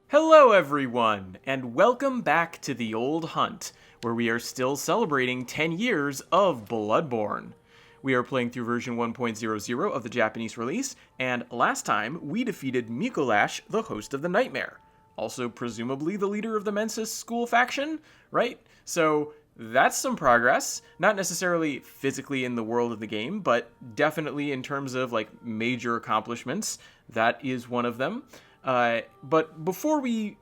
Hello, everyone, and welcome back to The Old Hunt, where we are still celebrating 10 years of Bloodborne. We are playing through version 1.00 of the Japanese release, and last time we defeated Mikolash, the host of the Nightmare. Also, presumably the leader of the Mensis school faction, right? So, that's some progress. Not necessarily physically in the world of the game, but definitely in terms of, major accomplishments. That is one of them. But before we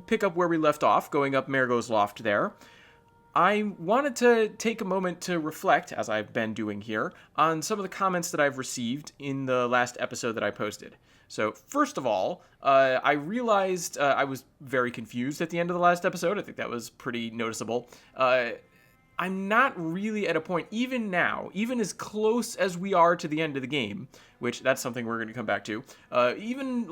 pick up where we left off, going up Marigo's loft there, I wanted to take a moment to reflect, as I've been doing here, on some of the comments that I've received in the last episode that I posted. So, first of all, I realized I was very confused at the end of the last episode. I think that was pretty noticeable. I'm not really at a point, even now, even as close as we are to the end of the game, which that's something we're going to come back to, even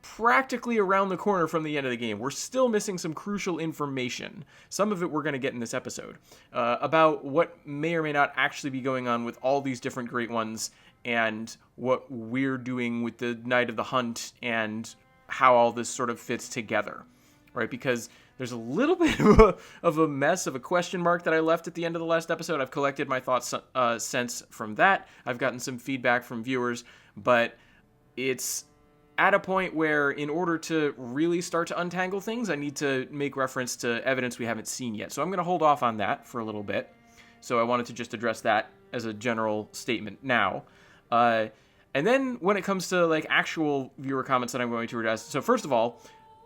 practically around the corner from the end of the game, we're still missing some crucial information. Some of it we're going to get in this episode, about what may or may not actually be going on with all these different Great Ones and what we're doing with the Night of the Hunt and how all this sort of fits together, right? Because there's a little bit of a mess, of a question mark that I left at the end of the last episode. I've collected my thoughts since from that. I've gotten some feedback from viewers, but it's at a point where in order to really start to untangle things, I need to make reference to evidence we haven't seen yet. So I'm going to hold off on that for a little bit. So I wanted to just address that as a general statement now. And then when it comes to actual viewer comments that I'm going to address. So first of all,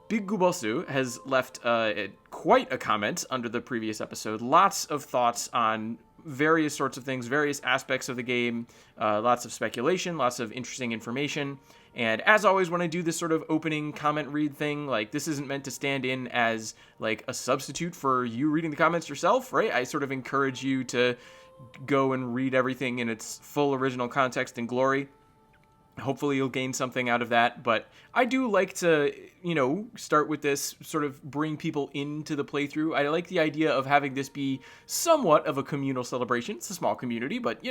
Big Gubosu has left quite a comment under the previous episode. Lots of thoughts on various sorts of things, various aspects of the game, lots of speculation, lots of interesting information. And as always, when I do this sort of opening comment read thing, this isn't meant to stand in as a substitute for you reading the comments yourself, right? I sort of encourage you to go and read everything in its full original context and glory. Hopefully you'll gain something out of that, but I do like to, start with this, sort of bring people into the playthrough. I like the idea of having this be somewhat of a communal celebration. It's a small community, but,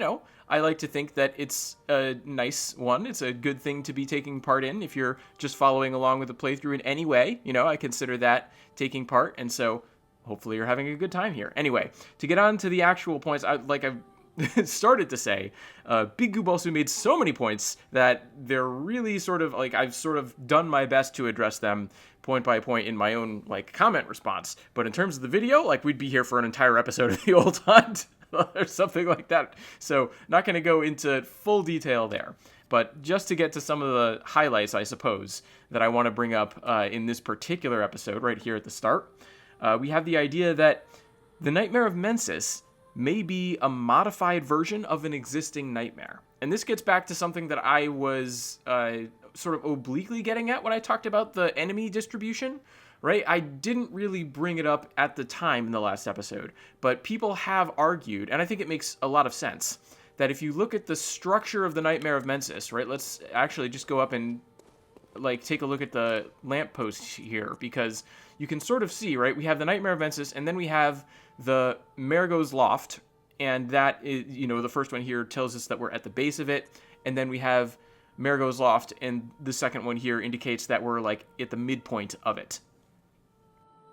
I like to think that it's a nice one. It's a good thing to be taking part in. If you're just following along with the playthrough in any way, I consider that taking part, and so hopefully you're having a good time here. Anyway, to get on to the actual points, I've started to say, Big Gubosu made so many points that they're really sort of, I've sort of done my best to address them point by point in my own, comment response. But in terms of the video, we'd be here for an entire episode of The Old Hunt, or something like that. So, not going to go into full detail there. But just to get to some of the highlights, I suppose, that I want to bring up in this particular episode, right here at the start, we have the idea that the Nightmare of Mensis may be a modified version of an existing nightmare. And this gets back to something that I was sort of obliquely getting at when I talked about the enemy distribution, right? I didn't really bring it up at the time in the last episode, but people have argued, and I think it makes a lot of sense, that if you look at the structure of the Nightmare of Mensis, right? Let's actually just go up and take a look at the lamppost here, because you can sort of see, right? We have the Nightmare of Mensis, and then we have the Marigo's loft, and that is, the first one here tells us that we're at the base of it, and then we have Marigo's loft, and the second one here indicates that we're at the midpoint of it.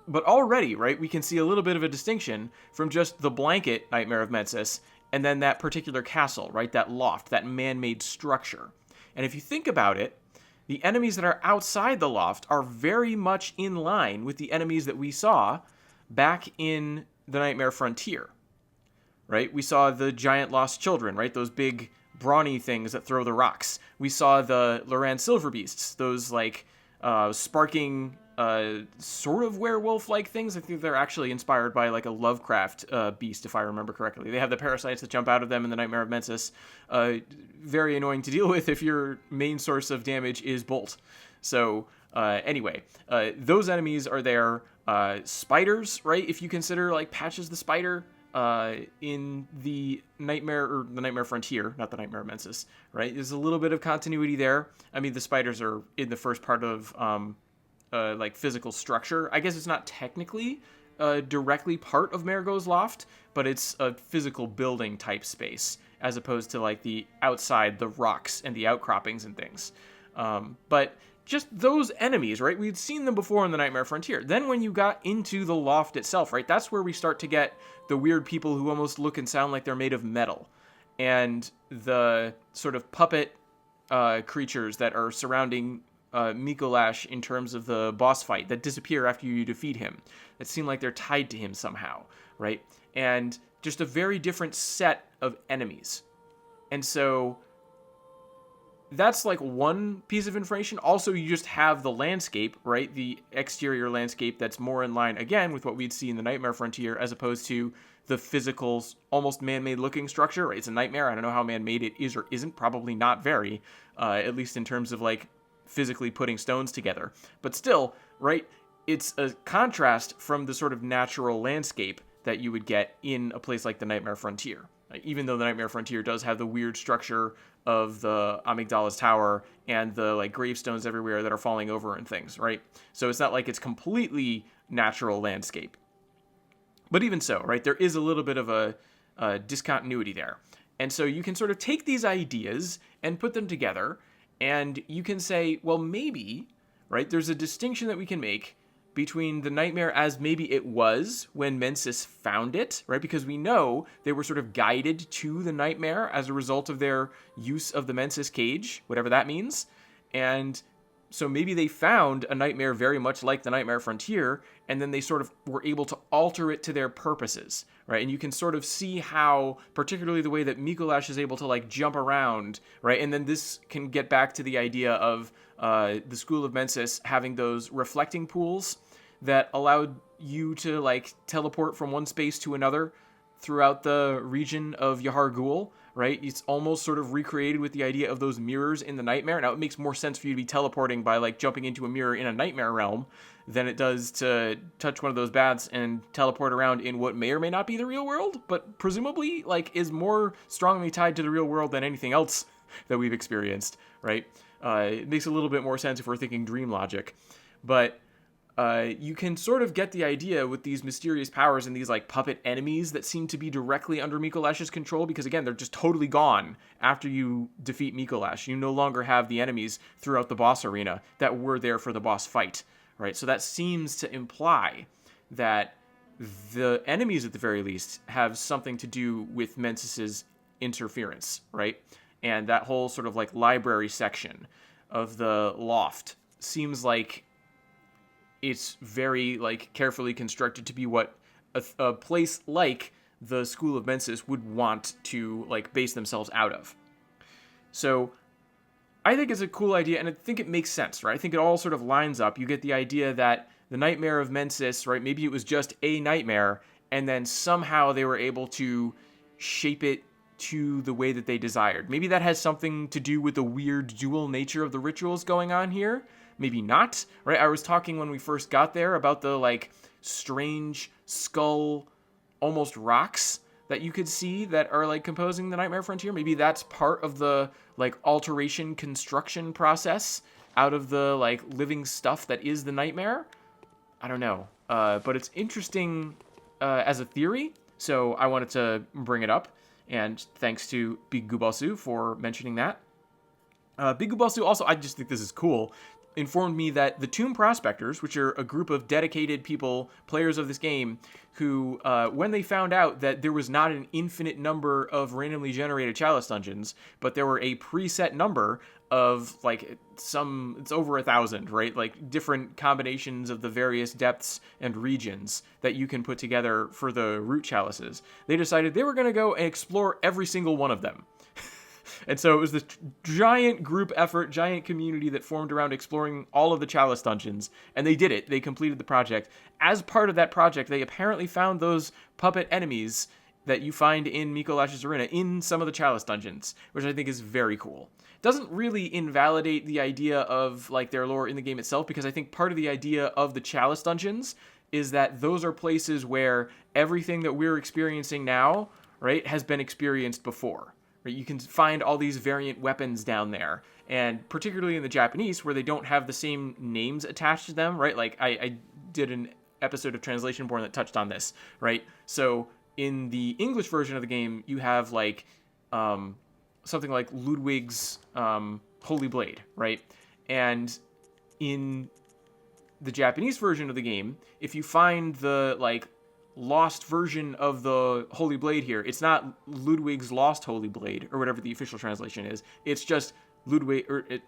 But already, right, we can see a little bit of a distinction from just the blanket Nightmare of Mensis, and then that particular castle, right, that loft, that man-made structure. And if you think about it, the enemies that are outside the loft are very much in line with the enemies that we saw back in the Nightmare Frontier, right? We saw the giant lost children, right? Those big brawny things that throw the rocks. We saw the Loran silver beasts, those sparking sort of werewolf-like things. I think they're actually inspired by a Lovecraft beast, if I remember correctly. They have the parasites that jump out of them in the Nightmare of Mensis. Very annoying to deal with if your main source of damage is Bolt. So anyway, those enemies are there. Spiders, right? If you consider Patches the Spider in the Nightmare Frontier, not the Nightmare of Mensis, right? There's a little bit of continuity there. I mean, the spiders are in the first part of physical structure. I guess it's not technically directly part of Marigo's loft, but it's a physical building type space as opposed to the outside, the rocks and the outcroppings and things. But just those enemies, right? We'd seen them before in the Nightmare Frontier. Then when you got into the loft itself, right, that's where we start to get the weird people who almost look and sound like they're made of metal. And the sort of puppet creatures that are surrounding Mikolash in terms of the boss fight that disappear after you defeat him, that seem like they're tied to him somehow, right? And just a very different set of enemies. And so that's like one piece of information. Also, you just have the landscape, right? The exterior landscape that's more in line, again, with what we'd see in the Nightmare Frontier, as opposed to the physical, almost man-made looking structure, right? It's a nightmare. I don't know how man-made it is or isn't. Probably not very, at least in terms of like physically putting stones together. But still, right? It's a contrast from the sort of natural landscape that you would get in a place like the Nightmare Frontier. Even though the Nightmare Frontier does have the weird structure of the Amygdala's tower and the like gravestones everywhere that are falling over and things, right? So it's not like it's completely natural landscape. But even so, right, there is a little bit of a discontinuity there. And so you can sort of take these ideas and put them together, and you can say, well, maybe, right, there's a distinction that we can make between the nightmare as maybe it was when Mensis found it, right? Because we know they were sort of guided to the nightmare as a result of their use of the Mensis cage, whatever that means. And so maybe they found a nightmare very much like the Nightmare Frontier, and then they sort of were able to alter it to their purposes, right? And you can sort of see how, particularly the way that Mikolash is able to like jump around, right? And then this can get back to the idea of the School of Mensis having those reflecting pools that allowed you to like teleport from one space to another throughout the region of Yahar Ghul, right? It's almost sort of recreated with the idea of those mirrors in the nightmare. Now, it makes more sense for you to be teleporting by like jumping into a mirror in a nightmare realm than it does to touch one of those baths and teleport around in what may or may not be the real world, but presumably like is more strongly tied to the real world than anything else that we've experienced, right? It makes a little bit more sense if we're thinking dream logic, but you can sort of get the idea with these mysterious powers and these like puppet enemies that seem to be directly under Mikolash's control, because again, they're just totally gone after you defeat Mikolash. You no longer have the enemies throughout the boss arena that were there for the boss fight, right? So that seems to imply that the enemies at the very least have something to do with Mensis's interference, right? And that whole sort of like library section of the loft seems like it's very like carefully constructed to be what a place like the School of Mensis would want to like base themselves out of. So I think it's a cool idea, and I think it makes sense, right? I think it all sort of lines up. You get the idea that the Nightmare of Mensis, right? Maybe it was just a nightmare, and then somehow they were able to shape it to the way that they desired. Maybe that has something to do with the weird dual nature of the rituals going on here. Maybe not, right? I was talking when we first got there about the like strange skull, almost rocks that you could see that are like composing the Nightmare Frontier. Maybe that's part of the like alteration construction process out of the like living stuff that is the nightmare. I don't know, but it's interesting as a theory, so I wanted to bring it up. And thanks to Big Gubasu for mentioning that. Big Gubasu also, I just think this is cool, informed me that the Tomb Prospectors, which are a group of dedicated people, players of this game, who, when they found out that there was not an infinite number of randomly generated chalice dungeons, but there were a preset number of, like, it's over 1,000, right? Like, different combinations of the various depths and regions that you can put together for the root chalices. They decided they were going to go and explore every single one of them. And so it was this giant group effort, giant community that formed around exploring all of the chalice dungeons. And they did it. They completed the project. As part of that project, they apparently found those puppet enemies that you find in Mikolash's arena in some of the chalice dungeons, which I think is very cool. Doesn't really invalidate the idea of like their lore in the game itself, because I think part of the idea of the chalice dungeons is that those are places where everything that we're experiencing now, right, has been experienced before. Right? You can find all these variant weapons down there, and particularly in the Japanese, where they don't have the same names attached to them, right? Like, I did an episode of Translation Born that touched on this, right? So in the English version of the game, you have, like, something like Ludwig's Holy Blade, right? And in the Japanese version of the game, if you find the, like, lost version of the Holy Blade here, it's not Ludwig's Lost Holy Blade, or whatever the official translation is. It's just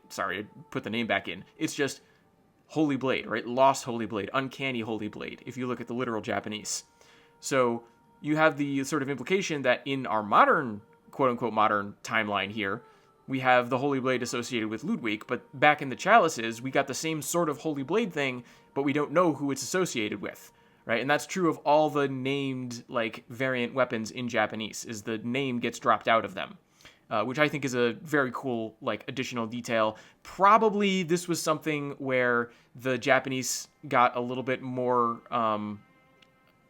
sorry, I put the name back in. It's just Holy Blade, right? Lost Holy Blade, Uncanny Holy Blade, if you look at the literal Japanese. So you have the sort of implication that in our modern, quote-unquote modern timeline here, we have the Holy Blade associated with Ludwig, but back in the Chalices, we got the same sort of Holy Blade thing, but we don't know who it's associated with, right? And that's true of all the named, like, variant weapons in Japanese, is the name gets dropped out of them, which I think is a very cool, like, additional detail. Probably this was something where the Japanese got a little bit more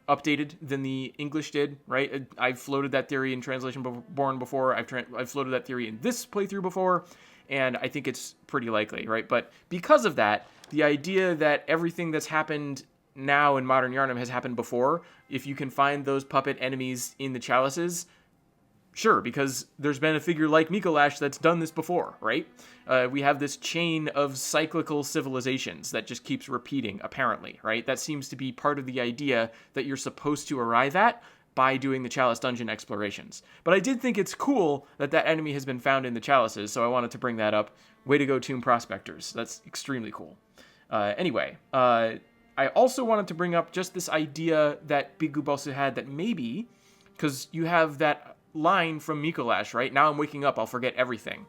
updated than the English did, right? I've floated that theory in Translation Born before. I've floated that theory in this playthrough before, and I think it's pretty likely, right? But because of that, the idea that everything that's happened now in modern Yharnam has happened before, if you can find those puppet enemies in the Chalices, sure, because there's been a figure like Mikolash that's done this before, right? We have this chain of cyclical civilizations that just keeps repeating, apparently, right? That seems to be part of the idea that you're supposed to arrive at by doing the Chalice Dungeon explorations. But I did think it's cool that that enemy has been found in the Chalices, so I wanted to bring that up. Way to go, Tomb Prospectors. That's extremely cool. Anyway, I also wanted to bring up just this idea that Big Gubosu had that maybe, because you have that line from Mikolash, right? Now I'm waking up, I'll forget everything.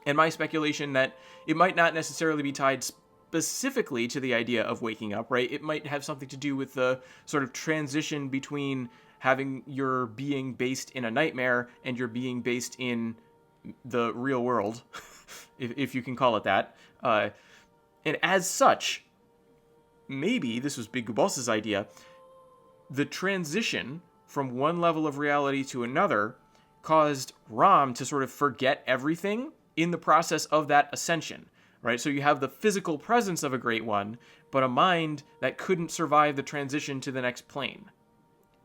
And my speculation that it might not necessarily be tied specifically to the idea of waking up, right? It might have something to do with the sort of transition between having your being based in a nightmare and your being based in the real world, if you can call it that. And as such, maybe this was Big Gubosa's idea, the transition from one level of reality to another caused Ram to sort of forget everything in the process of that ascension, right? So you have the physical presence of a Great One, but a mind that couldn't survive the transition to the next plane.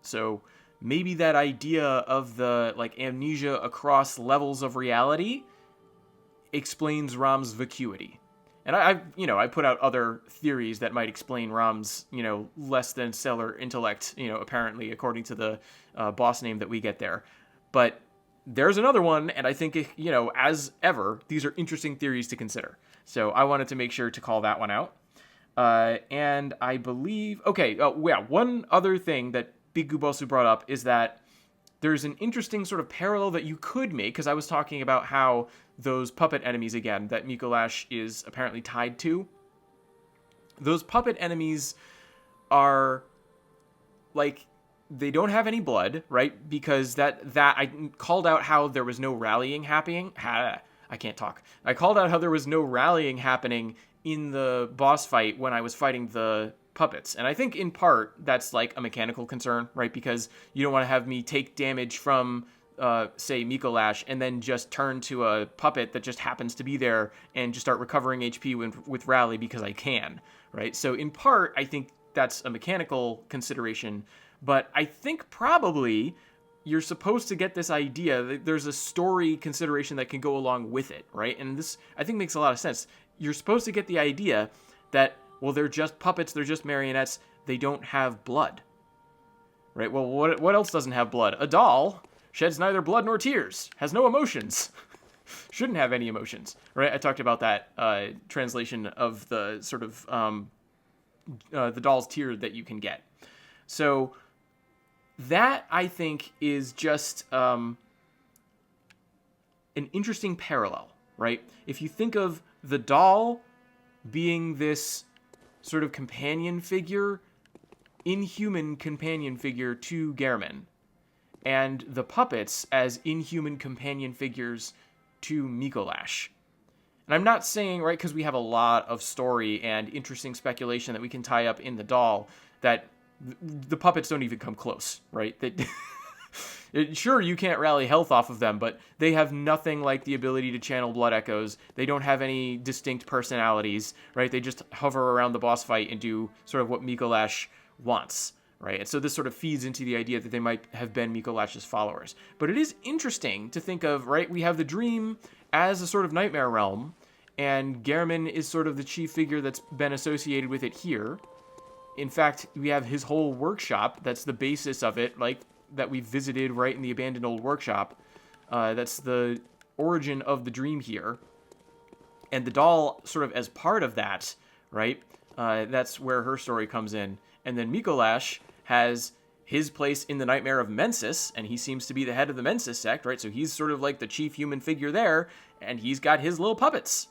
So maybe that idea of the, like, amnesia across levels of reality explains Ram's vacuity. And I put out other theories that might explain Ram's, less than stellar intellect, apparently, according to the boss name that we get there. But there's another one, and I think, as ever, these are interesting theories to consider. So I wanted to make sure to call that one out. And I believe, one other thing that Big Gubosu brought up is that there's an interesting sort of parallel that you could make, because I was talking about how those puppet enemies, again, that Mikolash is apparently tied to, those puppet enemies are, like, they don't have any blood, right? Because that I called out how there was no rallying happening. I can't talk. I called out how there was no rallying happening in the boss fight when I was fighting the puppets. And I think in part that's like a mechanical concern, right? Because you don't want to have me take damage from, say, Mikolash and then just turn to a puppet that just happens to be there and just start recovering HP with rally because I can, right? So in part, I think that's a mechanical consideration. But I think probably you're supposed to get this idea that there's a story consideration that can go along with it, right? And this, I think, makes a lot of sense. You're supposed to get the idea that, well, they're just puppets, they're just marionettes, they don't have blood, right? Well, what else doesn't have blood? A doll sheds neither blood nor tears, has no emotions, shouldn't have any emotions, right? I talked about that translation of the sort of the doll's tear that you can get. So that, I think, is just an interesting parallel, right? If you think of the doll being this sort of companion figure, inhuman companion figure to Gehrman, and the puppets as inhuman companion figures to Mikolash. And I'm not saying, right, because we have a lot of story and interesting speculation that we can tie up in the doll, that the puppets don't even come close, right? Sure, you can't rally health off of them, but they have nothing like the ability to channel blood echoes. They don't have any distinct personalities, right? They just hover around the boss fight and do sort of what Mikolash wants, right? And so this sort of feeds into the idea that they might have been Mikolash's followers. But it is interesting to think of, right? We have the dream as a sort of nightmare realm, and Gehrman is sort of the chief figure that's been associated with it here. In fact, we have his whole workshop that's the basis of it, like, that we visited right in the abandoned old workshop. That's the origin of the dream here. And the doll, sort of as part of that, right, that's where her story comes in. And then Mikolash has his place in the Nightmare of Mensis, and he seems to be the head of the Mensis sect, right? So he's sort of like the chief human figure there, and he's got his little puppets,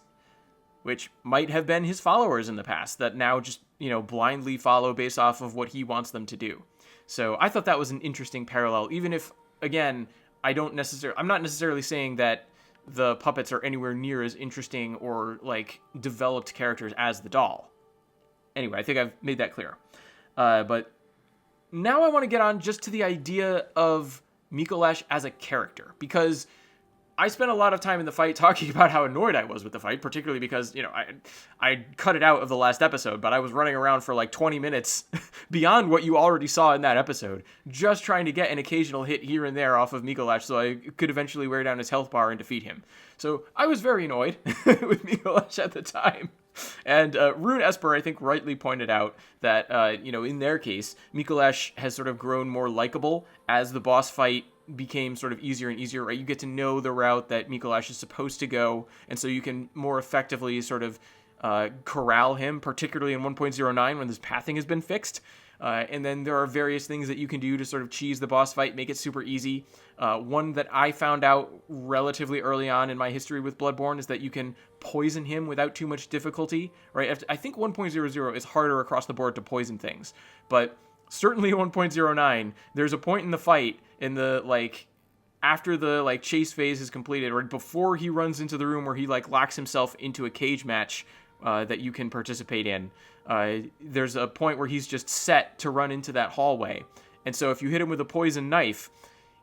which might have been his followers in the past that now just, blindly follow based off of what he wants them to do. So I thought that was an interesting parallel, even if, again, I'm not necessarily saying that the puppets are anywhere near as interesting or, like, developed characters as the doll. Anyway, I think I've made that clear. But now I want to get on just to the idea of Mikolash as a character, because I spent a lot of time in the fight talking about how annoyed I was with the fight, particularly because, I cut it out of the last episode, but I was running around for like 20 minutes beyond what you already saw in that episode, just trying to get an occasional hit here and there off of Mikolash so I could eventually wear down his health bar and defeat him. So I was very annoyed with Mikolash at the time. And Rune Esper, I think, rightly pointed out that, in their case, Mikolash has sort of grown more likable as the boss fight became sort of easier and easier, right? You get to know the route that Mikolash is supposed to go, and so you can more effectively sort of corral him, particularly in 1.09 when this pathing has been fixed. And then there are various things that you can do to sort of cheese the boss fight, make it super easy. One that I found out relatively early on in my history with Bloodborne is that you can poison him without too much difficulty, right? I think 1.00 is harder across the board to poison things, but certainly 1.09, there's a point in the fight in the, after the, chase phase is completed, or before he runs into the room where he, locks himself into a cage match that you can participate in. There's a point where he's just set to run into that hallway. And so if you hit him with a poison knife,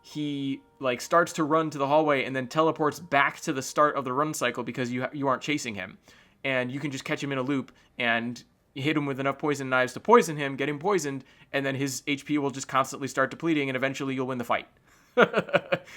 he, starts to run to the hallway and then teleports back to the start of the run cycle because you aren't chasing him. And you can just catch him in a loop and hit him with enough poison knives to poison him, get him poisoned, and then his HP will just constantly start depleting, and eventually you'll win the fight.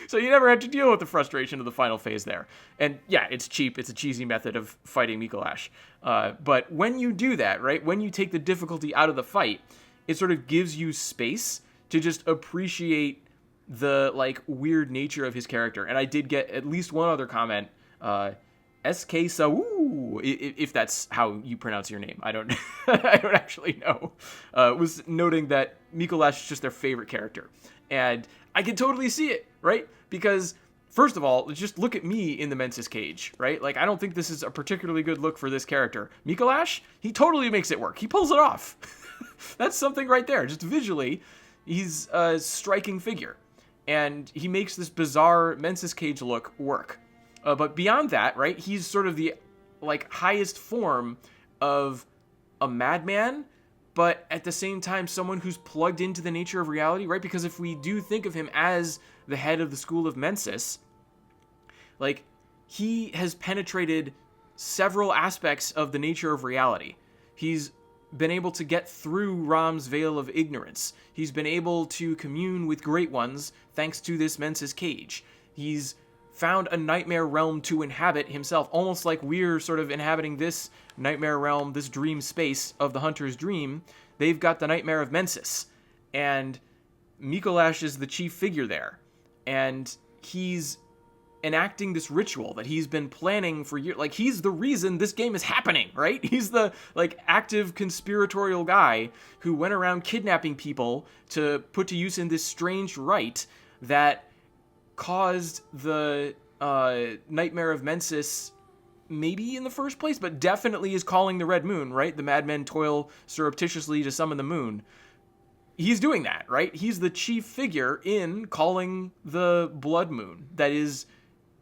So you never have to deal with the frustration of the final phase there. And yeah, it's cheap. It's a cheesy method of fighting Mikolash. But when you do that, right, when you take the difficulty out of the fight, it sort of gives you space to just appreciate the, weird nature of his character. And I did get at least one other comment, SK Sawu, if that's how you pronounce your name. I don't actually know. Was noting that Mikolash is just their favorite character. And I can totally see it, right? Because, first of all, just look at me in the Mensis cage, right? I don't think this is a particularly good look for this character. Mikolash, he totally makes it work. He pulls it off. That's something right there. Just visually, he's a striking figure. And he makes this bizarre Mensis cage look work. But beyond that, right, he's sort of the, highest form of a madman, but at the same time, someone who's plugged into the nature of reality, right? Because if we do think of him as the head of the School of Mensis, he has penetrated several aspects of the nature of reality. He's been able to get through Ram's veil of ignorance. He's been able to commune with great ones thanks to this Mensis cage. He's found a nightmare realm to inhabit himself, almost like we're sort of inhabiting this nightmare realm, this dream space of the hunter's dream. They've got the Nightmare of Mensis, and Mikolash is the chief figure there, and he's enacting this ritual that he's been planning for years. He's the reason this game is happening, right? He's the, active conspiratorial guy who went around kidnapping people to put to use in this strange rite that caused the Nightmare of Mensis maybe in the first place, but definitely is calling the Red Moon, right? The madmen toil surreptitiously to summon the moon. He's doing that, right? He's the chief figure in calling the Blood Moon that is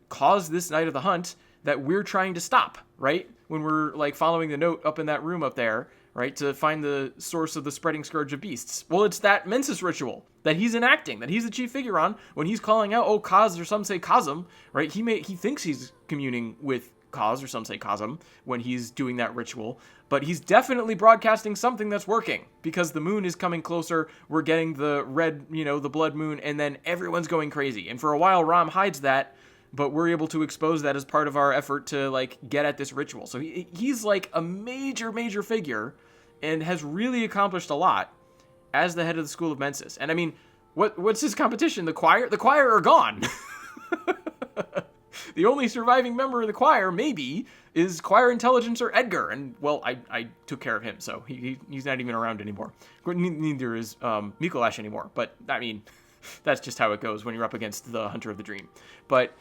caused this Night of the Hunt that we're trying to stop, right? When we're following the note up in that room up there, right, to find the source of the spreading scourge of beasts. Well, it's that Mensis ritual that he's enacting, that he's the chief figure on, when he's calling out, oh, Kaz, or some say Kazum, right? He thinks he's communing with Kaz, or some say Kazum, when he's doing that ritual, but he's definitely broadcasting something that's working, because the moon is coming closer, we're getting the red, the blood moon, and then everyone's going crazy. And for a while, Ram hides that but we're able to expose that as part of our effort to like get at this ritual. So he's like a major figure and has really accomplished a lot as the head of the School of Mensis. And I mean, what's his competition? The choir? The choir are gone. The only surviving member of the choir, maybe, is choir intelligencer Edgar. And, well, I took care of him, so he's not even around anymore. Neither is Mikolash anymore. But, I mean, that's just how it goes when you're up against the Hunter of the Dream. But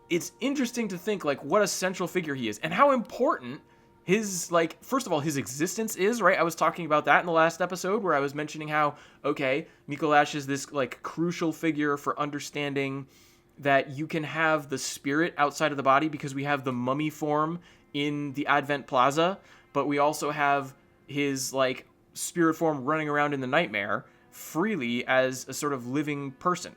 it's interesting to think, like, what a central figure he is. And how important his, like, first of all, his existence is, right? I was talking about that in the last episode where I was mentioning how, okay, Mikolash is this, like, crucial figure for understanding that you can have the spirit outside of the body because we have the mummy form in the Advent Plaza, but we also have his, like, spirit form running around in the nightmare freely as a sort of living person.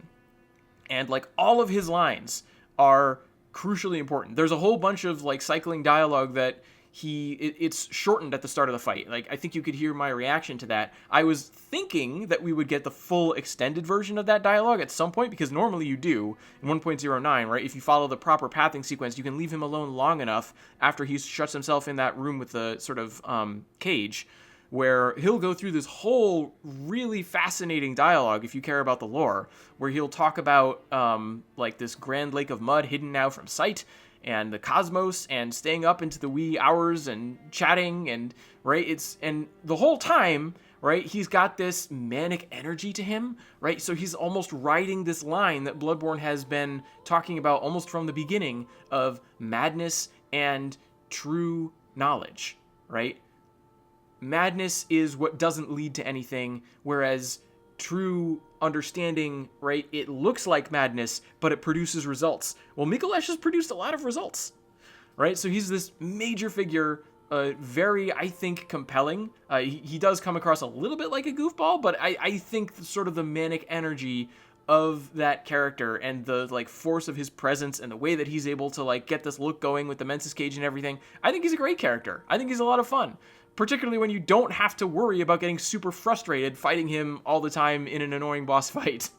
And, like, all of his lines are crucially important. There's a whole bunch of, like, cycling dialogue that it's shortened at the start of the fight. Like, I think you could hear my reaction to that. I was thinking that we would get the full extended version of that dialogue at some point, because normally you do in 1.09, right? If you follow the proper pathing sequence, you can leave him alone long enough after he shuts himself in that room with the sort of cage, where he'll go through this whole really fascinating dialogue, if you care about the lore, where he'll talk about like this grand lake of mud hidden now from sight, and the cosmos, and staying up into the wee hours and chatting, and right, and the whole time, right, he's got this manic energy to him, right? So he's almost riding this line that Bloodborne has been talking about almost from the beginning of madness and true knowledge, right? Madness is what doesn't lead to anything, whereas true understanding, right, it looks like madness, but it produces results. Well, Mikolash has produced a lot of results, right? So he's this major figure, very, I think, compelling. He does come across a little bit like a goofball, but I think sort of the manic energy of that character and the, like, force of his presence and the way that he's able to, like, get this look going with the Mensis cage and everything, I think he's a great character. I think he's a lot of fun. Particularly when you don't have to worry about getting super frustrated fighting him all the time in an annoying boss fight.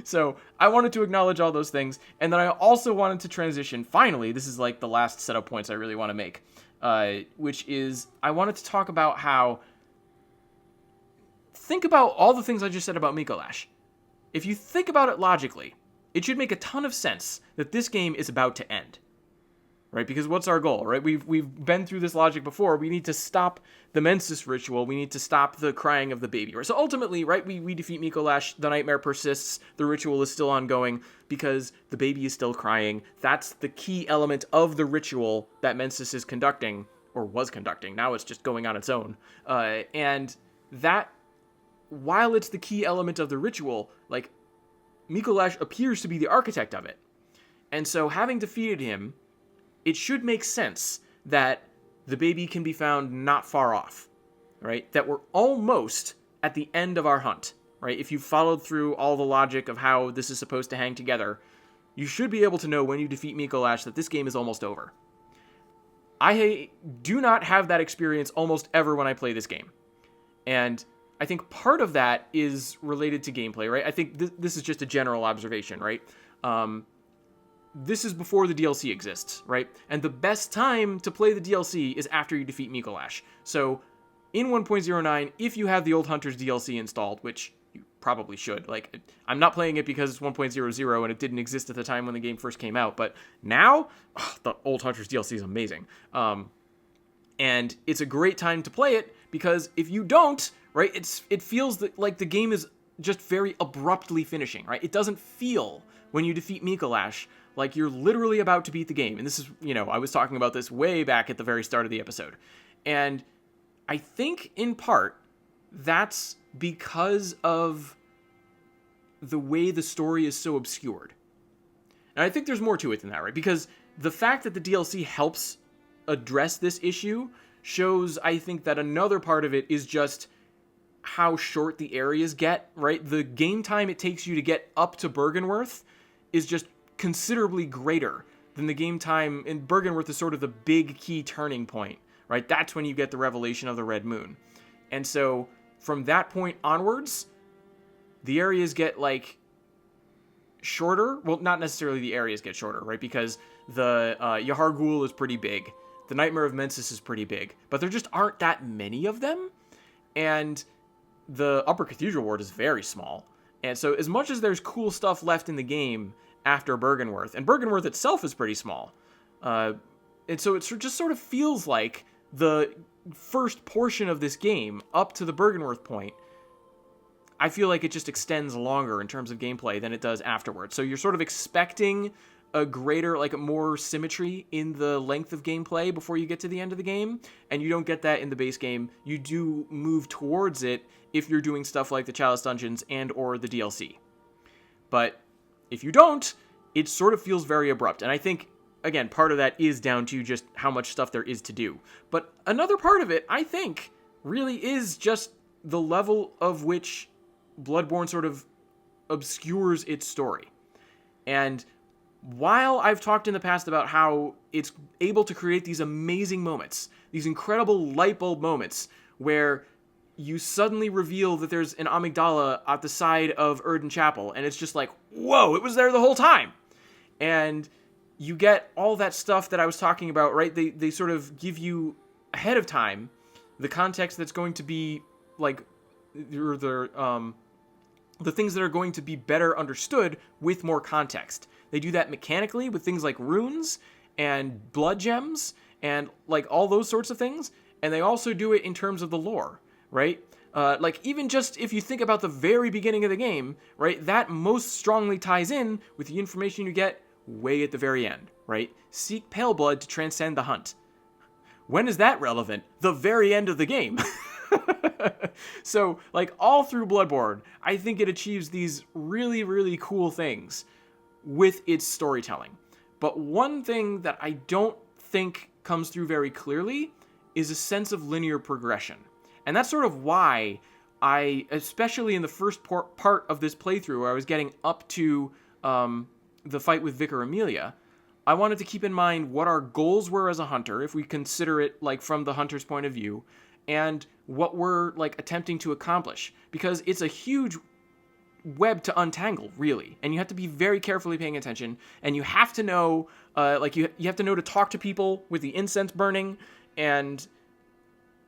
So I wanted to acknowledge all those things, and then I also wanted to transition, finally, this is like the last set of points I really want to make, which is I wanted to talk about how, think about all the things I just said about Mikolash. If you think about it logically, it should make a ton of sense that this game is about to end. Right, because what's our goal, right? We've been through this logic before. We need to stop the Mensis ritual. We need to stop the crying of the baby, right? So ultimately, right, we defeat Mikolash. The nightmare persists. The ritual is still ongoing because the baby is still crying. That's the key element of the ritual that Mensis is conducting, or was conducting. Now it's just going on its own. And that, while it's the key element of the ritual, like, Mikolash appears to be the architect of it. And so having defeated him, it should make sense that the baby can be found not far off, right? That we're almost at the end of our hunt, right? If you followed through all the logic of how this is supposed to hang together, you should be able to know when you defeat Mikolash that this game is almost over. I do not have that experience almost ever when I play this game. And I think part of that is related to gameplay, right? I think this is just a general observation, right? This is before the DLC exists, right? And the best time to play the DLC is after you defeat Mikolash. So in 1.09, if you have the Old Hunters DLC installed, which you probably should, like, I'm not playing it because it's 1.00 and it didn't exist at the time when the game first came out, but now, the Old Hunters DLC is amazing. And it's a great time to play it because if you don't, right, it feels like the game is just very abruptly finishing, right? It doesn't feel, when you defeat Mikolash, like you're literally about to beat the game. And this is, I was talking about this way back at the very start of the episode. And I think, in part, that's because of the way the story is so obscured. And I think there's more to it than that, right? Because the fact that the DLC helps address this issue shows, I think, that another part of it is just how short the areas get, right? The game time it takes you to get up to Bergenworth is just considerably greater than the game time in Bergenworth is sort of the big key turning point, right? That's when you get the revelation of the Red Moon. And so from that point onwards, the areas get, like, shorter. Well, not necessarily the areas get shorter, right? Because the Yahar Ghul is pretty big. The Nightmare of Mensis is pretty big. But there just aren't that many of them. And the Upper Cathedral Ward is very small. And so as much as there's cool stuff left in the game after Bergenworth, and Bergenworth itself is pretty small, and so it just sort of feels like the first portion of this game, up to the Bergenworth point, I feel like it just extends longer in terms of gameplay than it does afterwards. So you're sort of expecting a greater, like more symmetry in the length of gameplay before you get to the end of the game, and you don't get that in the base game. You do move towards it if you're doing stuff like the Chalice Dungeons and or the DLC. But if you don't, it sort of feels very abrupt. And I think, again, part of that is down to just how much stuff there is to do. But another part of it, I think, really is just the level of which Bloodborne sort of obscures its story. And while I've talked in the past about how it's able to create these amazing moments, these incredible light bulb moments where you suddenly reveal that there's an amygdala at the side of Erden Chapel, and it's just like, whoa, it was there the whole time. And you get all that stuff that I was talking about, right? They sort of give you ahead of time the context that's going to be like, or the things that are going to be better understood with more context. They do that mechanically with things like runes and blood gems and like all those sorts of things. And they also do it in terms of the lore, right? Like even just if you think about the very beginning of the game, right? That most strongly ties in with the information you get way at the very end, right? Seek pale blood to transcend the hunt. When is that relevant? The very end of the game. So, like, all through Bloodborne, I think it achieves these really, really cool things with its storytelling. But one thing that I don't think comes through very clearly is a sense of linear progression. And that's sort of why I, especially in the first part of this playthrough, where I was getting up to the fight with Vicar Amelia, I wanted to keep in mind what our goals were as a hunter, if we consider it, like, from the hunter's point of view, and what we're, like, attempting to accomplish. Because it's a huge web to untangle, really. And you have to be very carefully paying attention. And you have to know, you have to know to talk to people with the incense burning. And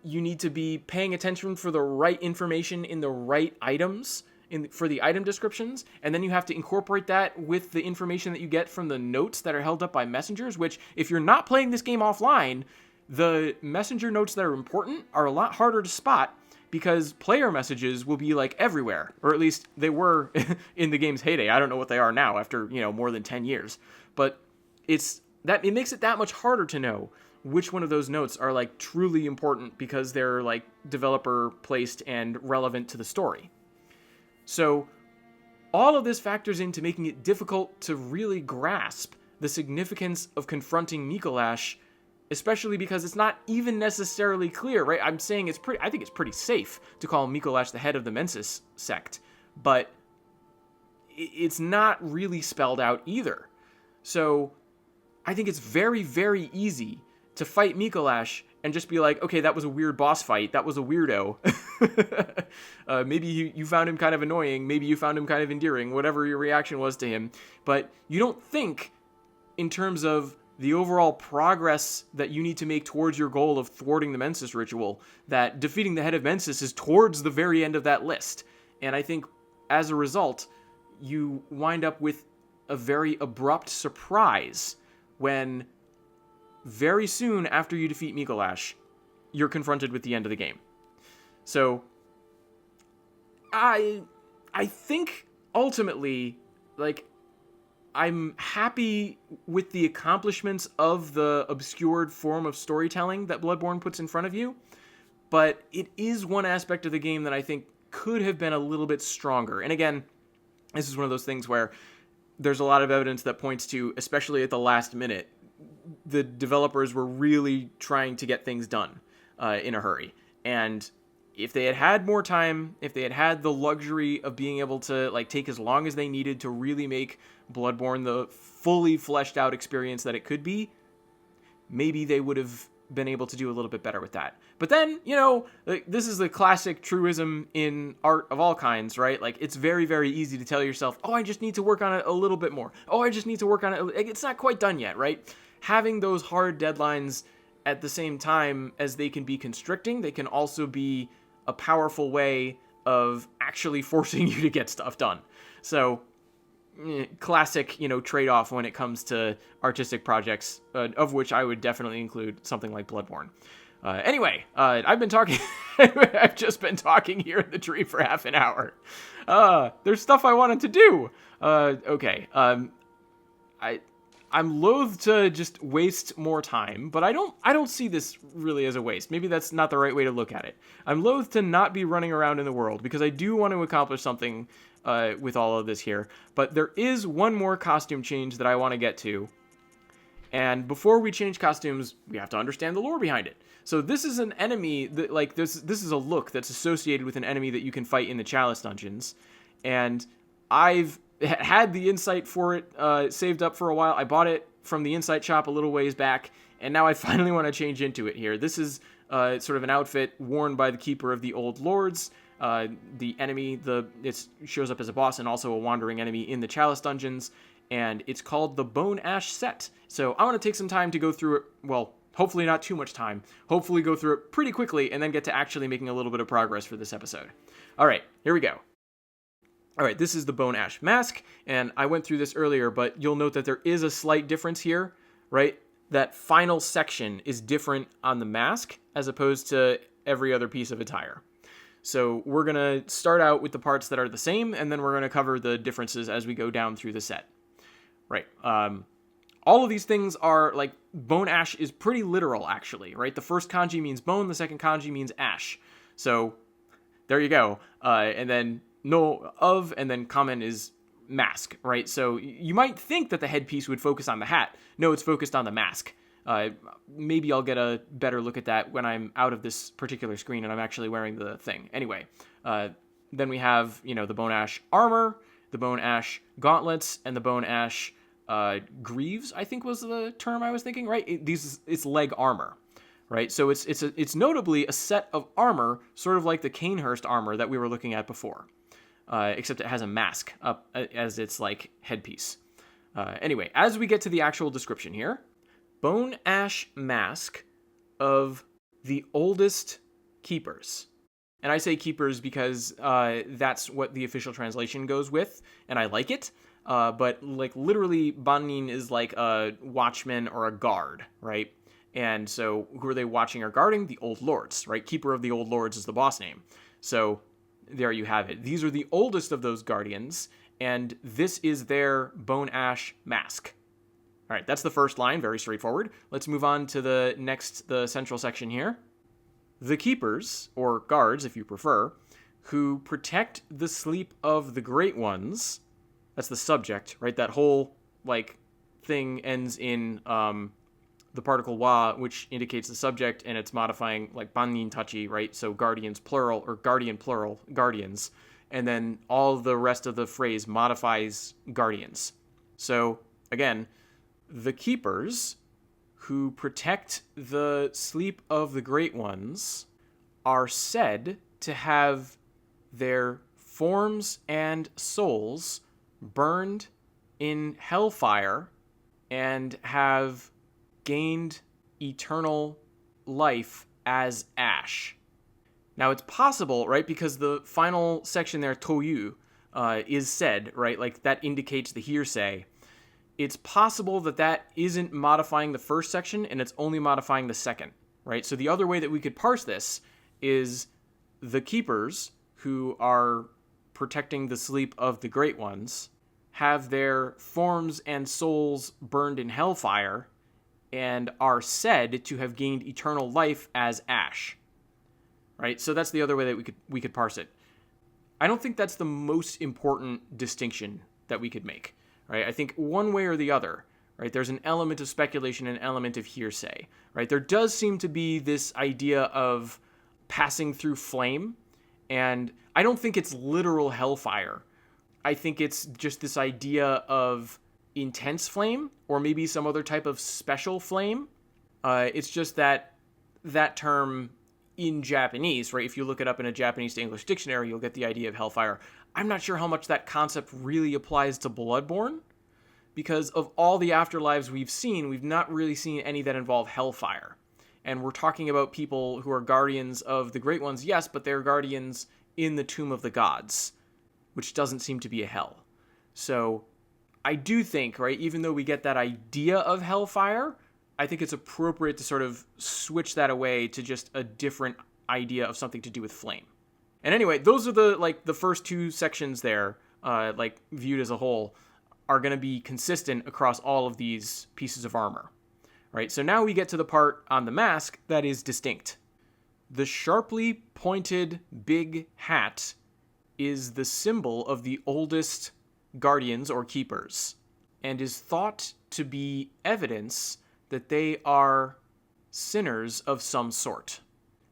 you need to be paying attention for the right information in the right items, for the item descriptions. And then you have to incorporate that with the information that you get from the notes that are held up by messengers, which, if you're not playing this game offline, the messenger notes that are important are a lot harder to spot because player messages will be like everywhere, or at least they were in the game's heyday. I don't know what they are now after, more than 10 years, but it makes it that much harder to know which one of those notes are like truly important because they're like developer placed and relevant to the story. So all of this factors into making it difficult to really grasp the significance of confronting Mikolash, especially because it's not even necessarily clear, right? I'm saying I think it's pretty safe to call Mikolash the head of the Mensis sect, but it's not really spelled out either. So I think it's very, very easy to fight Mikolash and just be like, okay, that was a weird boss fight. That was a weirdo. Maybe you found him kind of annoying. Maybe you found him kind of endearing, whatever your reaction was to him. But you don't think in terms of the overall progress that you need to make towards your goal of thwarting the Mensis ritual, that defeating the head of Mensis is towards the very end of that list. And I think, as a result, you wind up with a very abrupt surprise when, very soon after you defeat Mikolash, you're confronted with the end of the game. So, I think, ultimately, like, I'm happy with the accomplishments of the obscured form of storytelling that Bloodborne puts in front of you, but it is one aspect of the game that I think could have been a little bit stronger. And again, this is one of those things where there's a lot of evidence that points to, especially at the last minute, the developers were really trying to get things done in a hurry. And if they had had more time, if they had had the luxury of being able to like take as long as they needed to really make Bloodborne the fully fleshed out experience that it could be, maybe they would have been able to do a little bit better with that. But then, this is the classic truism in art of all kinds, right? Like, it's very, very easy to tell yourself, oh, I just need to work on it a little bit more. Oh, I just need to work on it. It's not quite done yet, right? Having those hard deadlines at the same time as they can be constricting, they can also be a powerful way of actually forcing you to get stuff done. So, classic, trade-off when it comes to artistic projects, of which I would definitely include something like Bloodborne. Anyway, I've been talking, I've just been talking here in the tree for half an hour. There's stuff I wanted to do. Okay. I'm loath to just waste more time, but I don't see this really as a waste. Maybe that's not the right way to look at it. I'm loath to not be running around in the world because I do want to accomplish something with all of this here. But there is one more costume change that I want to get to. And before we change costumes, we have to understand the lore behind it. So this is an enemy that, like, this is a look that's associated with an enemy that you can fight in the Chalice dungeons. And I've had the insight for it saved up for a while. I bought it from the insight shop a little ways back, and now I finally want to change into it here. This is sort of an outfit worn by the Keeper of the Old Lords. The enemy, it shows up as a boss and also a wandering enemy in the Chalice dungeons, and it's called the Bone Ash set. So I want to take some time to go through it. Well, hopefully not too much time. Hopefully go through it pretty quickly and then get to actually making a little bit of progress for this episode. All right, here we go. All right, this is the Bone Ash mask, and I went through this earlier, but you'll note that there is a slight difference here, right? That final section is different on the mask as opposed to every other piece of attire. So we're going to start out with the parts that are the same, and then we're going to cover the differences as we go down through the set. Right. All of these things are, like, bone ash is pretty literal, actually, right? The first kanji means bone, the second kanji means ash. So there you go. And then no of, and then kamen is mask, right? So you might think that the headpiece would focus on the hat. No, it's focused on the mask. Maybe I'll get a better look at that when I'm out of this particular screen and I'm actually wearing the thing. Anyway, then we have, the bone ash armor, the bone ash gauntlets, and the bone ash greaves, I think was the term I was thinking, right? It's leg armor, right? So it's notably a set of armor, sort of like the Canehurst armor that we were looking at before. Except it has a mask up as its, like, headpiece. Anyway, as we get to the actual description here, bone ash mask of the oldest keepers. And I say keepers because that's what the official translation goes with, and I like it. But, like, literally, bannin is like a watchman or a guard, right? And so who are they watching or guarding? The Old Lords, right? Keeper of the Old Lords is the boss name. So there you have it. These are the oldest of those guardians, and this is their bone ash mask. All right, that's the first line, very straightforward. Let's move on to the central section here. The keepers, or guards if you prefer, who protect the sleep of the great ones, that's the subject, right? That whole, like, thing ends in the particle wa, which indicates the subject, and it's modifying, like, bannin tachi, right? So guardians plural, or guardian plural, guardians. And then all the rest of the phrase modifies guardians. So, again, the keepers who protect the sleep of the great ones are said to have their forms and souls burned in hellfire and have gained eternal life as ash. Now, it's possible, right, because the final section there, toyu, is said, right, like that indicates the hearsay. It's possible that isn't modifying the first section and it's only modifying the second, right? So the other way that we could parse this is the keepers who are protecting the sleep of the great ones have their forms and souls burned in hellfire and are said to have gained eternal life as ash, right? So that's the other way that we could parse it. I don't think that's the most important distinction that we could make, right? I think one way or the other, right? There's an element of speculation, an element of hearsay, right? There does seem to be this idea of passing through flame, and I don't think it's literal hellfire. I think it's just this idea of intense flame, or maybe some other type of special flame. It's just that that term in Japanese, right? If you look it up in a Japanese to English dictionary, you'll get the idea of hellfire. I'm not sure how much that concept really applies to Bloodborne, because of all the afterlives we've seen, we've not really seen any that involve hellfire. And we're talking about people who are guardians of the Great Ones, yes, but they're guardians in the Tomb of the Gods, which doesn't seem to be a hell. So I do think, right, even though we get that idea of hellfire, I think it's appropriate to sort of switch that away to just a different idea of something to do with flame. And anyway, those are the first two sections there, viewed as a whole, are going to be consistent across all of these pieces of armor. Right? So now we get to the part on the mask that is distinct. The sharply pointed big hat is the symbol of the oldest guardians or keepers, and is thought to be evidence that they are sinners of some sort.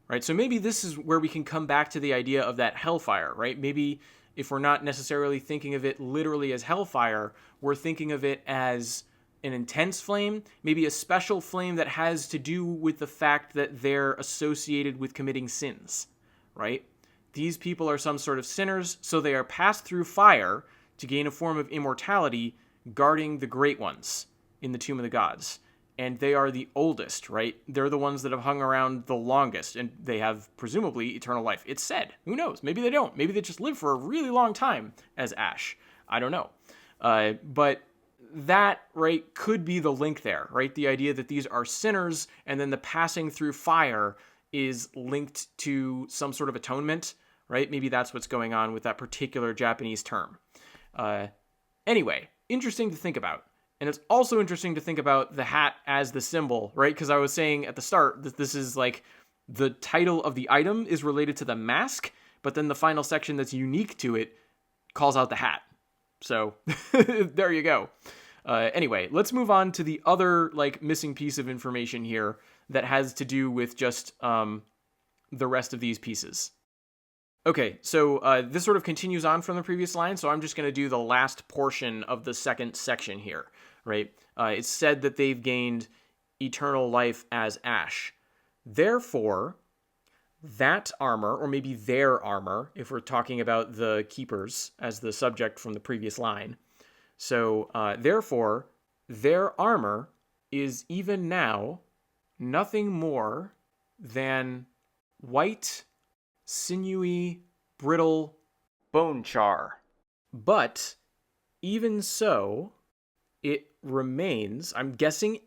Right? So maybe this is where we can come back to the idea of that hellfire, right? Maybe if we're not necessarily thinking of it literally as hellfire, we're thinking of it as an intense flame, maybe a special flame that has to do with the fact that they're associated with committing sins, right? These people are some sort of sinners, so they are passed through fire to gain a form of immortality, guarding the Great Ones in the Tomb of the Gods. And they are the oldest, right? They're the ones that have hung around the longest, and they have, presumably, eternal life. It's said. Who knows? Maybe they don't. Maybe they just live for a really long time as Ash. I don't know. But that, right, could be the link there, right? The idea that these are sinners, and then the passing through fire is linked to some sort of atonement, right? Maybe that's what's going on with that particular Japanese term. Anyway, interesting to think about. And it's also interesting to think about the hat as the symbol, right? Because I was saying at the start that this is like the title of the item is related to the mask, but then the final section that's unique to it calls out the hat. So there you go. Anyway, let's move on to the other missing piece of information here that has to do with just the rest of these pieces. Okay, so this sort of continues on from the previous line, so I'm just going to do the last portion of the second section here, right? It's said that they've gained eternal life as Ash. Therefore, that armor, or maybe their armor, if we're talking about the keepers as the subject from the previous line. So, therefore, their armor is even now nothing more than white, sinewy, brittle bone char. But, even so, it remains, I'm guessing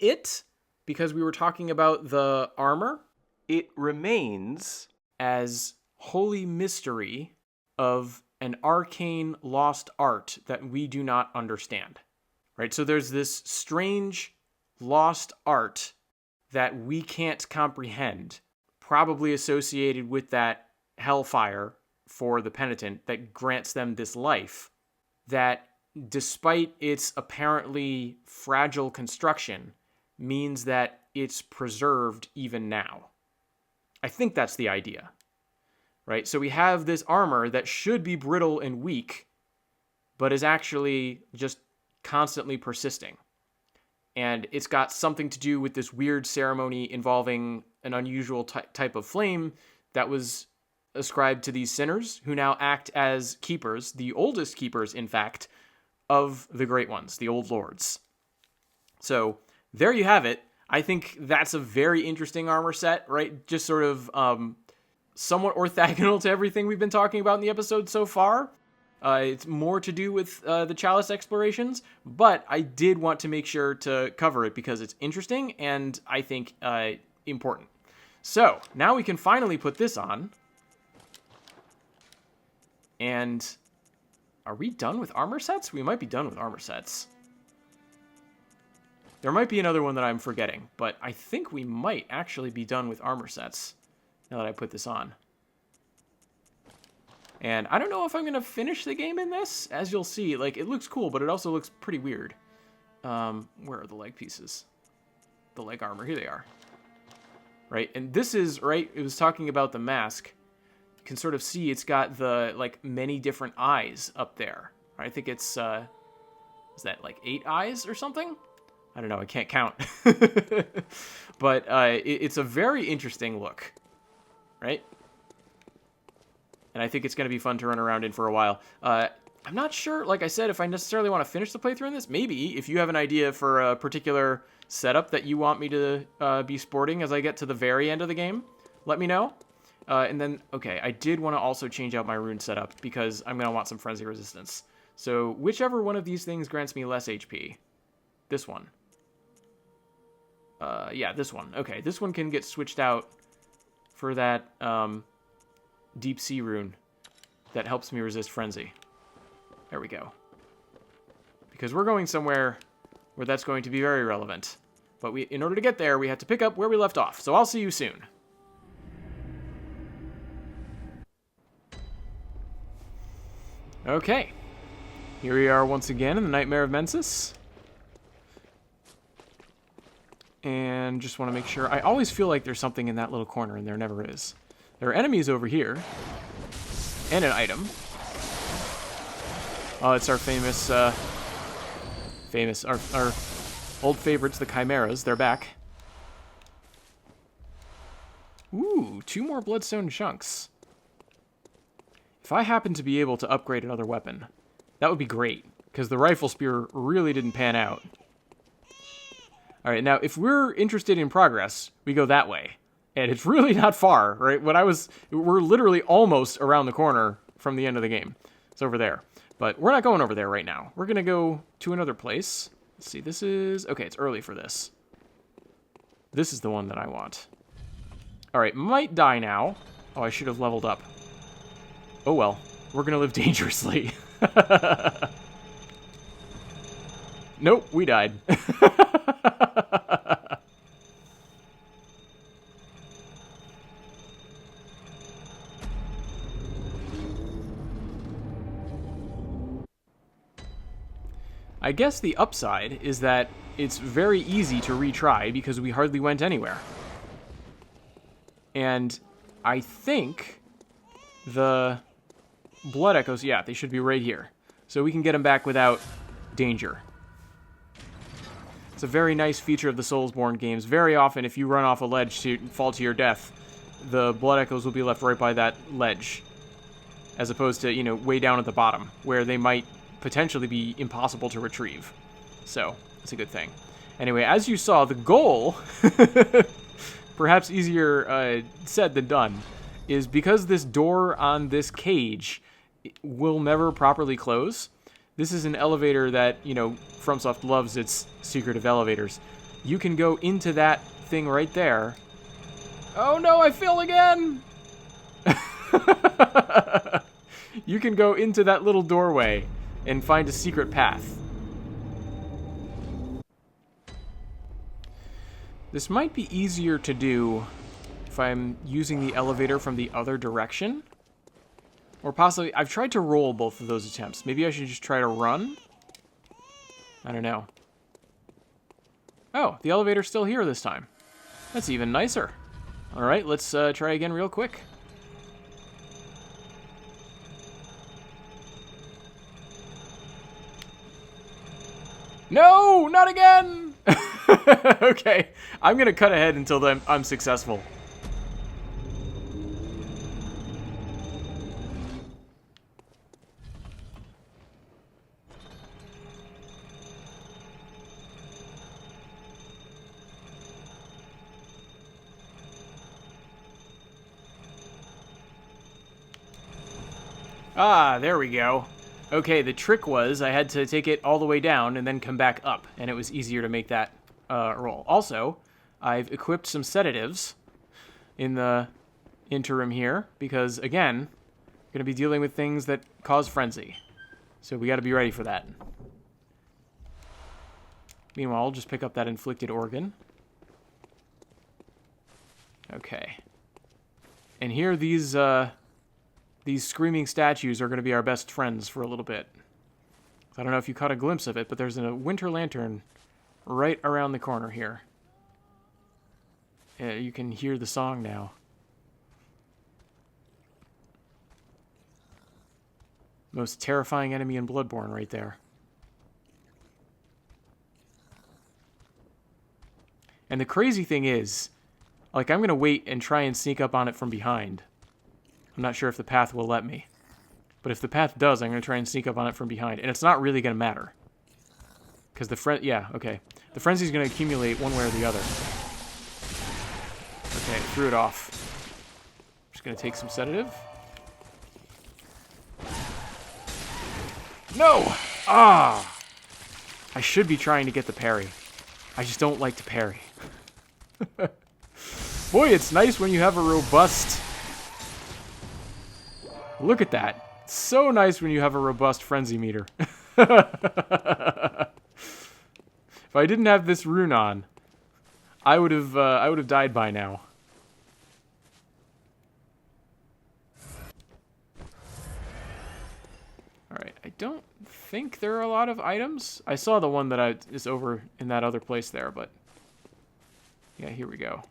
because we were talking about the armor, it remains as holy mystery of an arcane lost art that we do not understand. Right? So there's this strange lost art that we can't comprehend, probably associated with that hellfire for the penitent that grants them this life, that despite its apparently fragile construction, means that it's preserved even now. I think that's the idea, right? So we have this armor that should be brittle and weak, but is actually just constantly persisting. And it's got something to do with this weird ceremony involving an unusual type of flame that was ascribed to these sinners who now act as keepers, the oldest keepers, in fact, of the Great Ones, the Old Lords. So there you have it. I think that's a very interesting armor set, right? Just sort of somewhat orthogonal to everything we've been talking about in the episode so far. It's more to do with the Chalice explorations, but I did want to make sure to cover it because it's interesting and I think important. So now we can finally put this on. And are we done with armor sets? We might be done with armor sets. There might be another one that I'm forgetting, but I think we might actually be done with armor sets now that I put this on. And I don't know if I'm going to finish the game in this. As you'll see, it looks cool, but it also looks pretty weird. Where are the leg pieces? The leg armor. Here they are. Right? And this is, right, it was talking about the mask. You can sort of see it's got the, many different eyes up there. I think it's, is that, 8 eyes or something? I don't know, I can't count. But it's a very interesting look, right? And I think it's going to be fun to run around in for a while. I'm not sure, like I said, if I necessarily want to finish the playthrough in this. Maybe, if you have an idea for a particular setup that you want me to be sporting as I get to the very end of the game, let me know. And then, okay, I did want to also change out my rune setup because I'm going to want some frenzy resistance. So whichever one of these things grants me less HP. This one. Yeah, this one. Okay, this one can get switched out for that deep sea rune that helps me resist frenzy. There we go. Because we're going somewhere where that's going to be very relevant. But in order to get there, we have to pick up where we left off. So I'll see you soon. Okay. Here we are once again in the Nightmare of Mensis. And just want to make sure. I always feel like there's something in that little corner, and there never is. There are enemies over here. And an item. Oh, it's our famous, our old favorites, the Chimeras. They're back. Ooh, 2 more bloodstone chunks. If I happen to be able to upgrade another weapon, that would be great, because the rifle spear really didn't pan out. Alright, now, if we're interested in progress, we go that way. And it's really not far, right? We're literally almost around the corner from the end of the game. It's over there. But we're not going over there right now. We're going to go to another place. Let's see, this is... Okay, it's early for this. This is the one that I want. Alright, might die now. Oh, I should have leveled up. Oh well, we're going to live dangerously. Nope, we died. I guess the upside is that it's very easy to retry because we hardly went anywhere. And I think the blood echoes, yeah, they should be right here. So we can get them back without danger. It's a very nice feature of the Soulsborne games. Very often, if you run off a ledge to fall to your death, the blood echoes will be left right by that ledge. As opposed to, you know, way down at the bottom, where they might potentially be impossible to retrieve. So, it's a good thing. Anyway, as you saw, the goal, perhaps easier said than done, is because this door on this cage will never properly close. This is an elevator that, you know, FromSoft loves its secretive elevators. You can go into that thing right there. Oh no, I fell again! You can go into that little doorway and find a secret path. This might be easier to do if I'm using the elevator from the other direction. Or possibly, I've tried to roll both of those attempts. Maybe I should just try to run? I don't know. Oh, the elevator's still here this time. That's even nicer. Alright, let's try again real quick. No, not again! Okay, I'm gonna cut ahead until I'm successful. Ah, there we go. Okay, the trick was I had to take it all the way down and then come back up, and it was easier to make that roll. Also, I've equipped some sedatives in the interim here, because, again, we're going to be dealing with things that cause frenzy. So we got to be ready for that. Meanwhile, I'll just pick up that inflicted organ. Okay. And here these screaming statues are going to be our best friends for a little bit. I don't know if you caught a glimpse of it, but there's a winter lantern right around the corner here. You can hear the song now. Most terrifying enemy in Bloodborne right there. And the crazy thing is, like, I'm going to wait and try and sneak up on it from behind. I'm not sure if the path will let me. But if the path does, I'm going to try and sneak up on it from behind. And it's not really going to matter. Because yeah, okay. The frenzy's going to accumulate one way or the other. Okay, threw it off. Just going to take some sedative. No! Ah! I should be trying to get the parry. I just don't like to parry. Boy, it's nice when you have a robust... Look at that. It's so nice when you have a robust frenzy meter. If I didn't have this rune on, I would have died by now. All right, I don't think there are a lot of items. I saw the one that is over in that other place there, but yeah, here we go.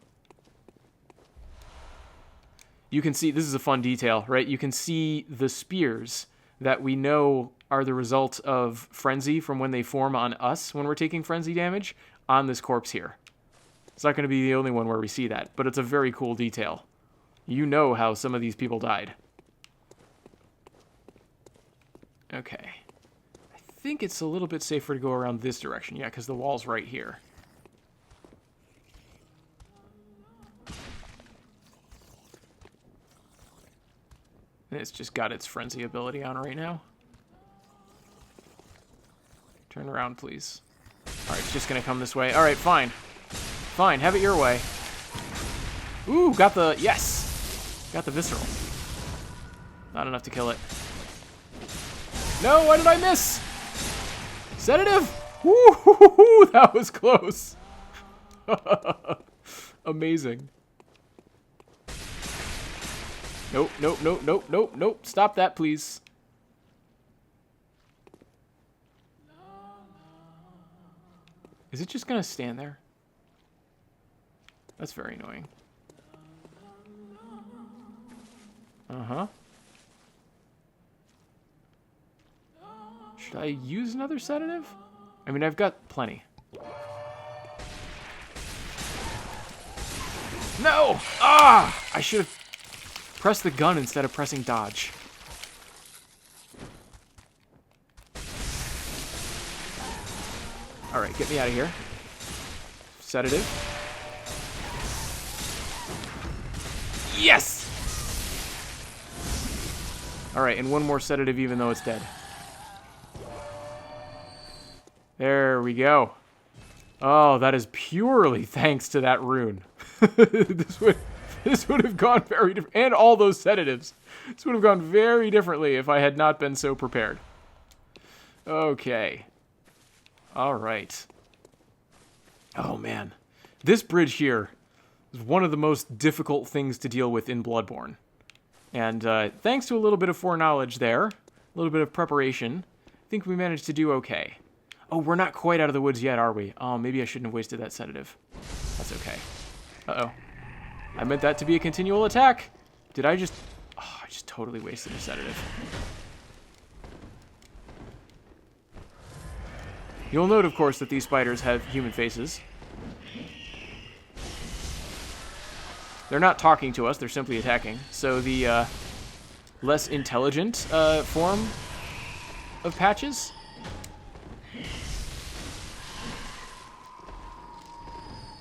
You can see, this is a fun detail, right? You can see the spears that we know are the result of frenzy from when they form on us when we're taking frenzy damage on this corpse here. It's not going to be the only one where we see that, but it's a very cool detail. You know how some of these people died. Okay. I think it's a little bit safer to go around this direction, yeah, because the wall's right here. It's just got its frenzy ability on right now. Turn around, please. Alright, it's just gonna come this way. Alright, fine. Fine, have it your way. Ooh, got the... Yes! Got the visceral. Not enough to kill it. No, why did I miss? Sedative! Woo! That was close. Amazing. Nope, nope, nope, nope, nope, nope. Stop that, please. Is it just gonna stand there? That's very annoying. Uh-huh. Should I use another sedative? I mean, I've got plenty. No! Ah! I should have pressed the gun instead of pressing dodge. Alright, get me out of here. Sedative. Yes! Alright, and one more sedative even though it's dead. There we go. Oh, that is purely thanks to that rune. This would have gone very different. And all those sedatives. This would have gone very differently if I had not been so prepared. Okay. All right. Oh, man. This bridge here is one of the most difficult things to deal with in Bloodborne. And thanks to a little bit of foreknowledge there, a little bit of preparation, I think we managed to do okay. Oh, we're not quite out of the woods yet, are we? Oh, maybe I shouldn't have wasted that sedative. That's okay. Uh-oh. I meant that to be a continual attack. Did I just... Oh, I just totally wasted a sedative. You'll note, of course, that these spiders have human faces. They're not talking to us, they're simply attacking. So the less intelligent form of patches...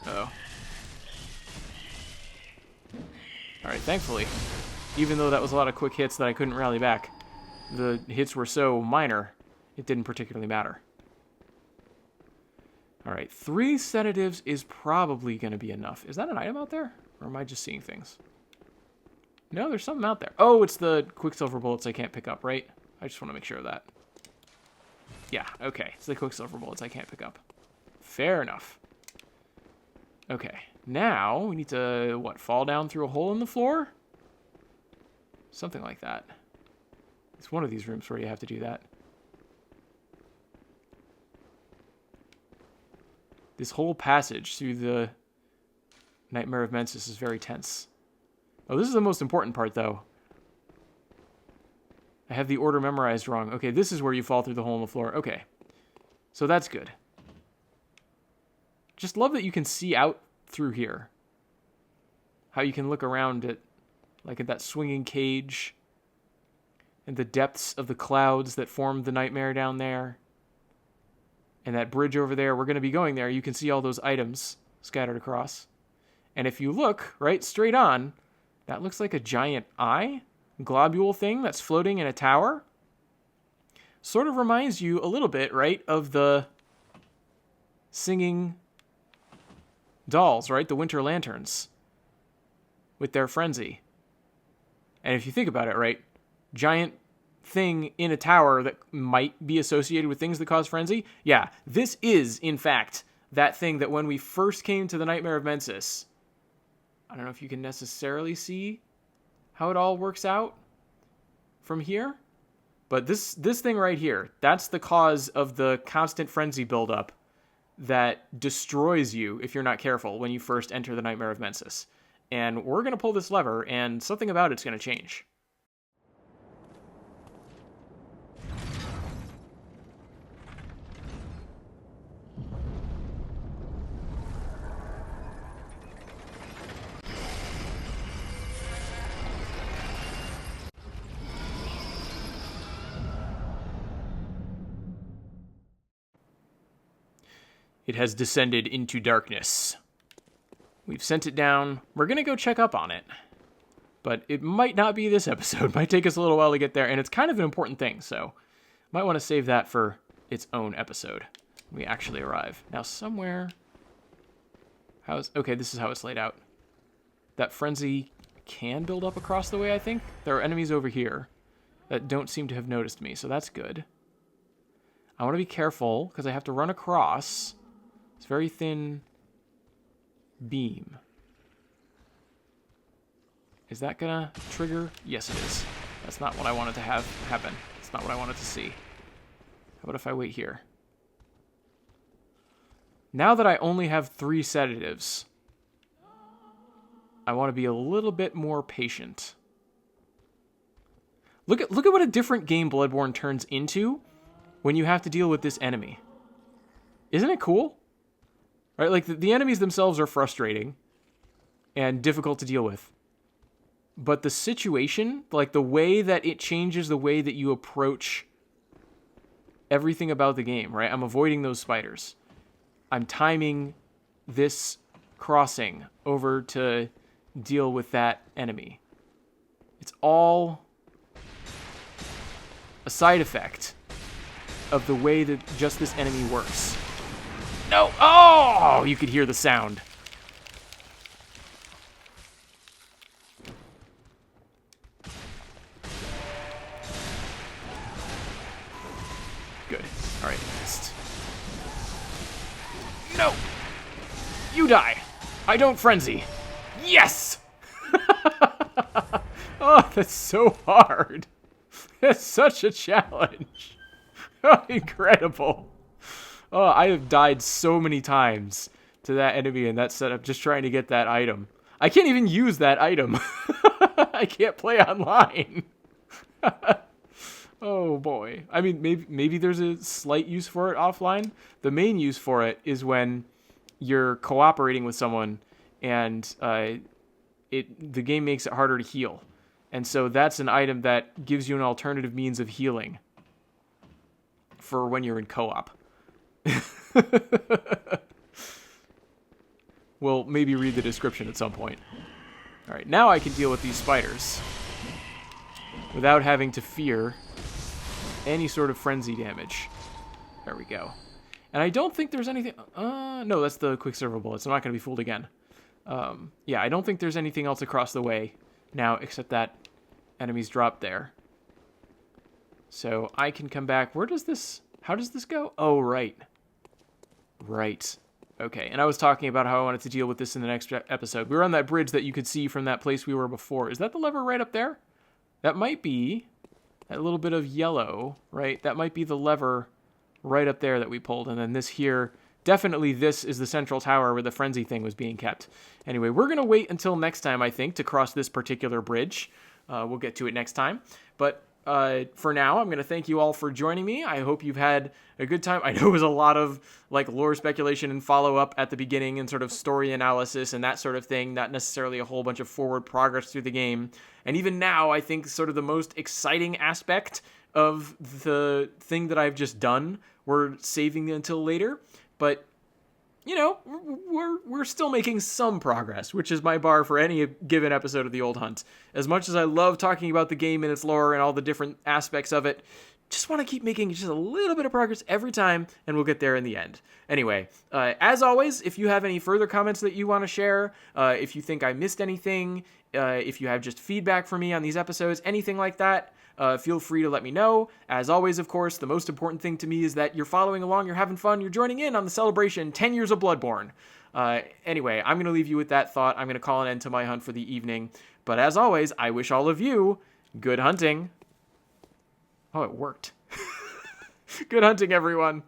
Uh-oh. Alright, thankfully, even though that was a lot of quick hits that I couldn't rally back, the hits were so minor, it didn't particularly matter. Alright, 3 sedatives is probably going to be enough. Is that an item out there? Or am I just seeing things? No, there's something out there. Oh, it's the quicksilver bullets I can't pick up, right? I just want to make sure of that. Yeah, okay. It's the quicksilver bullets I can't pick up. Fair enough. Okay, now we need to, what, fall down through a hole in the floor? Something like that. It's one of these rooms where you have to do that. This whole passage through the Nightmare of Mensis is very tense. Oh, this is the most important part, though. I have the order memorized wrong. Okay, this is where you fall through the hole in the floor. Okay, so that's good. Just love that you can see out through here. How you can look around at, like, at that swinging cage and the depths of the clouds that form the nightmare down there. And that bridge over there, we're going to be going there. You can see all those items scattered across. And if you look right straight on, that looks like a giant eye, globule thing that's floating in a tower. Sort of reminds you a little bit, right, of the singing dolls, right? The winter lanterns with their frenzy. And if you think about it, right, giant thing in a tower that might be associated with things that cause frenzy. Yeah, this is, in fact, that thing that when we first came to the Nightmare of Mensis, I don't know if you can necessarily see how it all works out from here, but this thing right here, that's the cause of the constant frenzy buildup that destroys you if you're not careful when you first enter the Nightmare of Mensis. And we're going to pull this lever, and something about it's going to change. It has descended into darkness. We've sent it down. We're going to go check up on it. But it might not be this episode. It might take us a little while to get there, and it's kind of an important thing, so might want to save that for its own episode when we actually arrive. Now, somewhere... Okay, this is how it's laid out. That frenzy can build up across the way, I think. There are enemies over here that don't seem to have noticed me, so that's good. I want to be careful, because I have to run across... It's very thin beam. Is that gonna trigger? Yes, it is. That's not what I wanted to have happen. It's not what I wanted to see. How about if I wait here? Now that I only have 3 sedatives, I want to be a little bit more patient. Look at what a different game Bloodborne turns into when you have to deal with this enemy. Isn't it cool? Right, like the enemies themselves are frustrating and difficult to deal with. But the situation, like the way that it changes the way that you approach everything about the game, right? I'm avoiding those spiders. I'm timing this crossing over to deal with that enemy. It's all a side effect of the way that just this enemy works. No! Oh! You could hear the sound. Good. Alright, next. No! You die! I don't frenzy! Yes! Oh, that's so hard. That's such a challenge. Oh, incredible. Oh, I have died so many times to that enemy in that setup just trying to get that item. I can't even use that item. I can't play online. Oh boy. I mean, maybe there's a slight use for it offline. The main use for it is when you're cooperating with someone and the game makes it harder to heal. And so that's an item that gives you an alternative means of healing for when you're in co-op. We'll maybe read the description at some point. Alright, now I can deal with these spiders without having to fear any sort of frenzy damage. There we go. And I don't think there's anything... no, that's the Quicksilver bullets. I'm not going to be fooled again. Yeah, I don't think there's anything else across the way now except that enemies drop there. So I can come back. Where does this... How does this go? Oh, right. Right. Okay, and I was talking about how I wanted to deal with this in the next episode. We were on that bridge that you could see from that place we were before. Is that the lever right up there? That might be that little bit of yellow, right? That might be the lever right up there that we pulled. And then this here, definitely this is the central tower where the frenzy thing was being kept. Anyway, we're going to wait until next time, I think, to cross this particular bridge. We'll get to it next time. But for now, I'm going to thank you all for joining me. I hope you've had a good time. I know it was a lot of like lore speculation and follow-up at the beginning and sort of story analysis and that sort of thing, not necessarily a whole bunch of forward progress through the game. And even now, I think sort of the most exciting aspect of the thing that I've just done, we're saving until later, but you know, we're still making some progress, which is my bar for any given episode of The Old Hunt. As much as I love talking about the game and its lore and all the different aspects of it, just want to keep making just a little bit of progress every time, and we'll get there in the end. Anyway, as always, if you have any further comments that you want to share, if you think I missed anything, if you have just feedback for me on these episodes, anything like that, feel free to let me know. As always, of course, the most important thing to me is that you're following along, you're having fun, you're joining in on the celebration, 10 years of Bloodborne. Anyway, I'm going to leave you with that thought. I'm going to call an end to my hunt for the evening. But as always, I wish all of you good hunting. Oh, it worked. Good hunting, everyone.